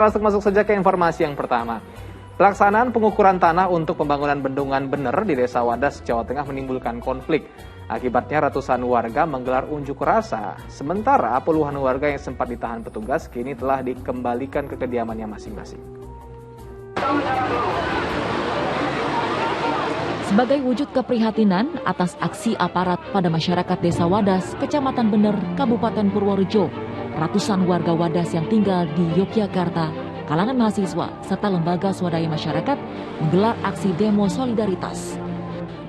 Masuk saja ke informasi yang pertama. Pelaksanaan pengukuran tanah untuk pembangunan bendungan bener di Desa Wadas, Jawa Tengah menimbulkan konflik. Akibatnya ratusan warga menggelar unjuk rasa. Sementara puluhan warga yang sempat ditahan petugas kini telah dikembalikan ke kediamannya masing-masing. Sebagai wujud keprihatinan atas aksi aparat pada masyarakat Desa Wadas, Kecamatan Bener, Kabupaten Purworejo, ratusan warga Wadas yang tinggal di Yogyakarta, kalangan mahasiswa, serta lembaga swadaya masyarakat menggelar aksi demo solidaritas.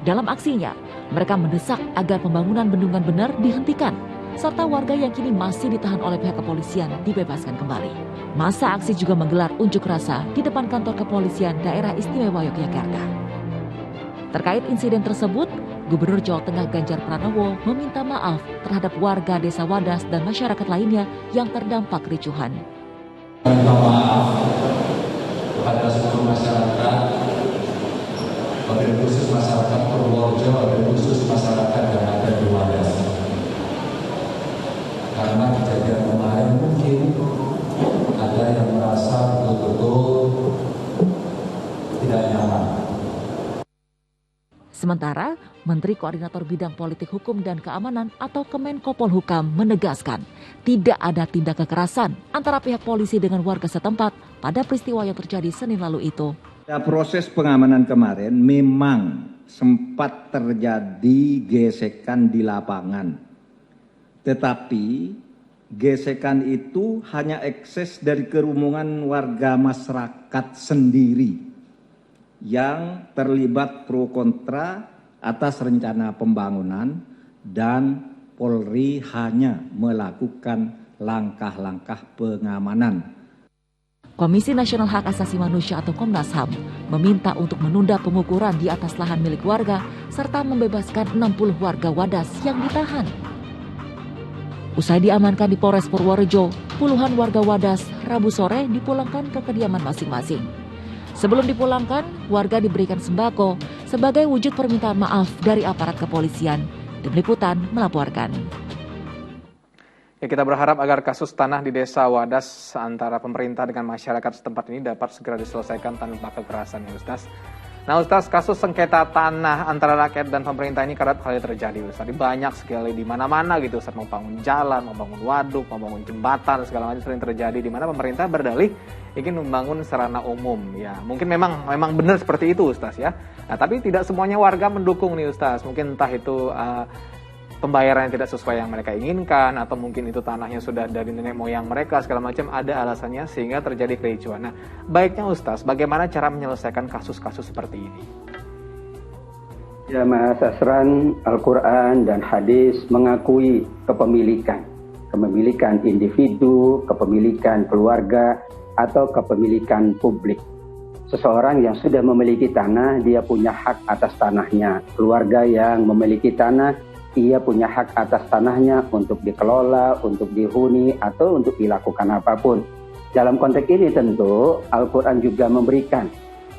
Dalam aksinya, mereka mendesak agar pembangunan bendungan bener dihentikan, serta warga yang kini masih ditahan oleh pihak kepolisian dibebaskan kembali. Masa aksi juga menggelar unjuk rasa di depan kantor kepolisian Daerah Istimewa Yogyakarta. Terkait insiden tersebut, Gubernur Jawa Tengah Ganjar Pranowo meminta maaf terhadap warga Desa Wadas dan masyarakat lainnya yang terdampak kericuhan. Minta maaf kepada seluruh masyarakat, wabil khusus masyarakat Purworejo, wabil khusus masyarakat yang ada di Wadas. Karena kejadian kemarin mungkin ada yang merasa betul-betul tidak nyaman. Sementara, Menteri Koordinator Bidang Politik Hukum dan Keamanan atau Kemenko Polhukam menegaskan tidak ada tindak kekerasan antara pihak polisi dengan warga setempat pada peristiwa yang terjadi Senin lalu itu. Proses pengamanan kemarin memang sempat terjadi gesekan di lapangan. Tetapi gesekan itu hanya ekses dari kerumunan warga masyarakat sendiri yang terlibat pro kontra atas rencana pembangunan, dan Polri hanya melakukan langkah-langkah pengamanan. Komisi Nasional Hak Asasi Manusia atau Komnas HAM meminta untuk menunda pengukuran di atas lahan milik warga serta membebaskan 60 warga Wadas yang ditahan. Usai diamankan di Polres Purworejo, puluhan warga Wadas Rabu sore dipulangkan ke kediaman masing-masing. Sebelum dipulangkan, warga diberikan sembako sebagai wujud permintaan maaf dari aparat kepolisian. Tim Liputan melaporkan. Ya, kita berharap agar kasus tanah di Desa Wadas antara pemerintah dengan masyarakat setempat ini dapat segera diselesaikan tanpa kekerasan, ya Ustaz. Nah Ustaz, kasus sengketa tanah antara rakyat dan pemerintah ini kerap kali terjadi, Ustaz. Banyak sekali di mana-mana gitu, Ustaz. Mau bangun jalan, mau bangun waduk, mau bangun jembatan, segala macam sering terjadi di mana pemerintah berdalih ingin membangun sarana umum. Ya, mungkin memang benar seperti itu, Ustaz ya. Nah, tapi tidak semuanya warga mendukung nih, Ustaz. Mungkin entah itu pembayaran yang tidak sesuai yang mereka inginkan, atau mungkin itu tanahnya sudah dari nenek moyang mereka, segala macam ada alasannya sehingga terjadi kericuan. Nah, baiknya Ustaz, bagaimana cara menyelesaikan kasus-kasus seperti ini? Ya, Mas Asran, Al-Quran dan hadis mengakui kepemilikan individu, kepemilikan keluarga, atau kepemilikan publik. Seseorang yang sudah memiliki tanah, dia punya hak atas tanahnya. Keluarga yang memiliki tanah, ia punya hak atas tanahnya untuk dikelola, untuk dihuni, atau untuk dilakukan apapun. Dalam konteks ini tentu Al-Quran juga memberikan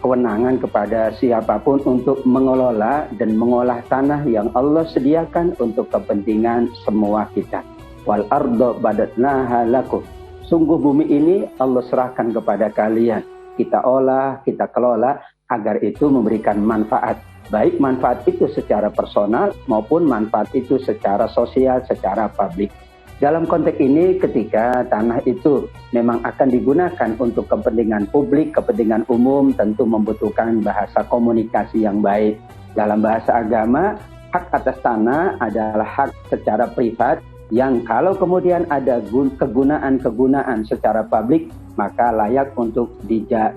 kewenangan kepada siapapun untuk mengelola dan mengolah tanah yang Allah sediakan untuk kepentingan semua kita. Wal ardo badatnaha lakum. Sungguh bumi ini Allah serahkan kepada kalian. Kita olah, kita kelola agar itu memberikan manfaat. Baik manfaat itu secara personal maupun manfaat itu secara sosial, secara publik. Dalam konteks ini ketika tanah itu memang akan digunakan untuk kepentingan publik, kepentingan umum, tentu membutuhkan bahasa komunikasi yang baik. Dalam bahasa agama, hak atas tanah adalah hak secara privat yang kalau kemudian ada kegunaan secara publik, maka layak untuk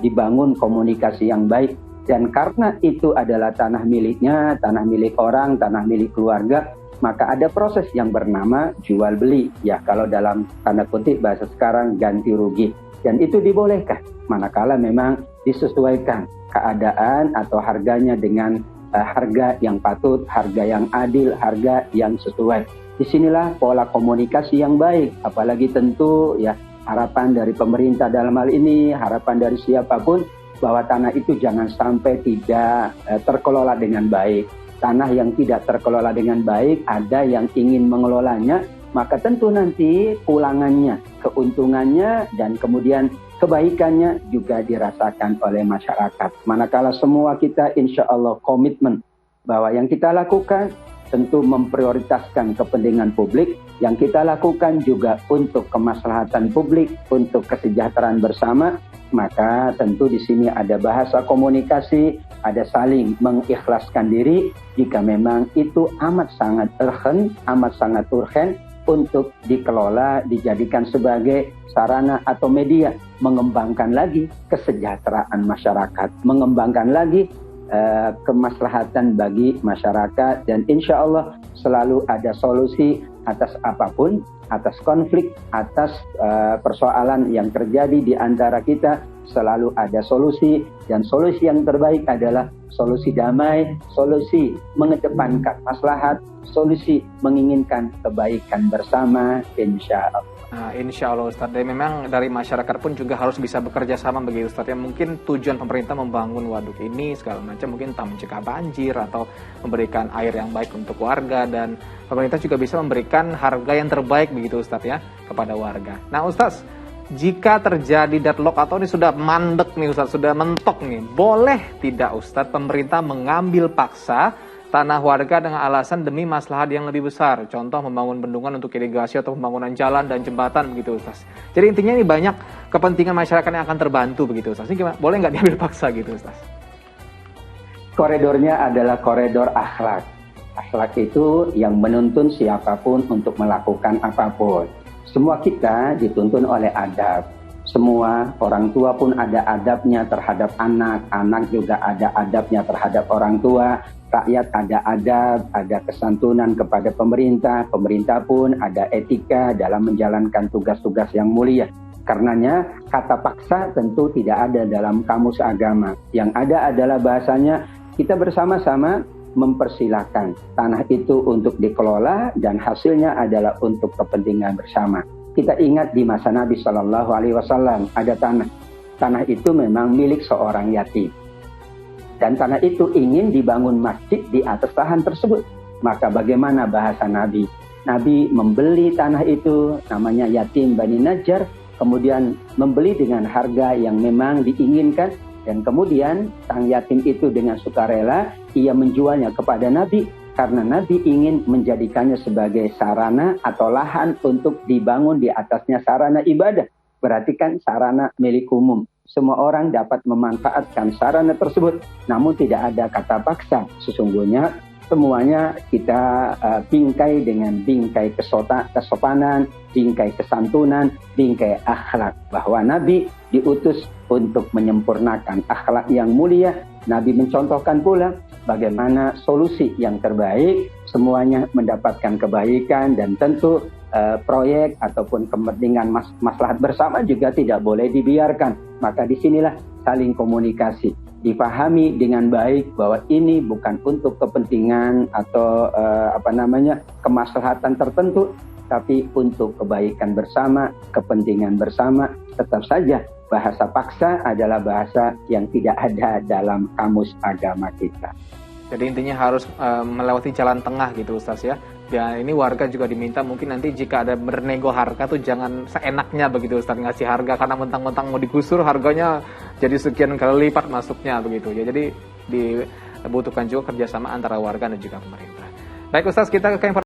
dibangun komunikasi yang baik. Dan karena itu adalah tanah miliknya, tanah milik orang, tanah milik keluarga, maka ada proses yang bernama jual beli. Ya, kalau dalam tanda kutip bahasa sekarang ganti rugi. Dan itu dibolehkan, manakala memang disesuaikan keadaan atau harganya dengan harga yang patut, harga yang adil, harga yang sesuai. Disinilah pola komunikasi yang baik, apalagi tentu ya harapan dari pemerintah dalam hal ini, harapan dari siapapun, bahwa tanah itu jangan sampai tidak terkelola dengan baik. Tanah yang tidak terkelola dengan baik, ada yang ingin mengelolanya, maka tentu nanti pulangannya, keuntungannya, dan kemudian kebaikannya juga dirasakan oleh masyarakat. Manakala semua kita insya Allah komitmen bahwa yang kita lakukan tentu memprioritaskan kepentingan publik, yang kita lakukan juga untuk kemaslahatan publik, untuk kesejahteraan bersama, maka tentu di sini ada bahasa komunikasi, ada saling mengikhlaskan diri jika memang itu amat sangat urgen untuk dikelola, dijadikan sebagai sarana atau media mengembangkan lagi kesejahteraan masyarakat, mengembangkan lagi kemaslahatan bagi masyarakat, dan insya Allah selalu ada solusi atas apapun, atas konflik, atas persoalan yang terjadi di antara kita, selalu ada solusi, dan solusi yang terbaik adalah solusi damai, solusi mengedepankan maslahat, solusi menginginkan kebaikan bersama, insya Allah. Nah, insya Allah Ustadz, dan memang dari masyarakat pun juga harus bisa bekerja sama begitu Ustadz. Ya, mungkin tujuan pemerintah membangun waduk ini segala macam mungkin tak mencegah banjir atau memberikan air yang baik untuk warga, dan pemerintah juga bisa memberikan harga yang terbaik begitu Ustadz ya kepada warga. Nah Ustadz, jika terjadi deadlock atau ini sudah mandek nih Ustadz, sudah mentok nih, boleh tidak Ustadz pemerintah mengambil paksa tanah warga dengan alasan demi maslahat yang lebih besar, contoh membangun bendungan untuk irigasi atau pembangunan jalan dan jembatan begitu Ustaz. Jadi intinya ini banyak kepentingan masyarakat yang akan terbantu begitu Ustaz. Ini gimana? Boleh nggak diambil paksa gitu Ustaz? Koridornya adalah koridor akhlak. Akhlak itu yang menuntun siapapun untuk melakukan apapun. Semua kita dituntun oleh adab. Semua orang tua pun ada adabnya terhadap anak, anak juga ada adabnya terhadap orang tua, rakyat ada adab, ada kesantunan kepada pemerintah, pemerintah pun ada etika dalam menjalankan tugas-tugas yang mulia. Karenanya kata paksa tentu tidak ada dalam kamus agama. Yang ada adalah bahasanya kita bersama-sama mempersilahkan tanah itu untuk dikelola dan hasilnya adalah untuk kepentingan bersama. Kita ingat di masa Nabi Shallallahu Alaihi Wasallam ada tanah. Tanah itu memang milik seorang yatim. Dan tanah itu ingin dibangun masjid di atas lahan tersebut. Maka bagaimana bahasa Nabi? Nabi membeli tanah itu, namanya yatim Bani Najjar, kemudian membeli dengan harga yang memang diinginkan, dan kemudian sang yatim itu dengan sukarela, ia menjualnya kepada Nabi, karena Nabi ingin menjadikannya sebagai sarana atau lahan untuk dibangun di atasnya sarana ibadah. Berarti kan sarana milik umum. Semua orang dapat memanfaatkan sarana tersebut, namun tidak ada kata paksa. Sesungguhnya semuanya kita bingkai dengan bingkai kesopanan, bingkai kesantunan, bingkai akhlak. Bahwa Nabi diutus untuk menyempurnakan akhlak yang mulia. Nabi mencontohkan pula bagaimana solusi yang terbaik, semuanya mendapatkan kebaikan, dan tentu proyek ataupun kepentingan maslahat bersama juga tidak boleh dibiarkan. Maka disinilah saling komunikasi, dipahami dengan baik bahwa ini bukan untuk kepentingan atau kemaslahatan tertentu, tapi untuk kebaikan bersama, kepentingan bersama. Tetap saja bahasa paksa adalah bahasa yang tidak ada dalam kamus agama kita. Jadi intinya harus melewati jalan tengah gitu Ustaz ya. Dan ini warga juga diminta mungkin nanti jika ada bernego harga tuh jangan seenaknya begitu Ustaz ngasih harga, karena mentang-mentang mau digusur harganya jadi sekian kali lipat masuknya begitu ya. Jadi dibutuhkan juga kerjasama antara warga dan juga pemerintah. Baik Ustaz, kita ke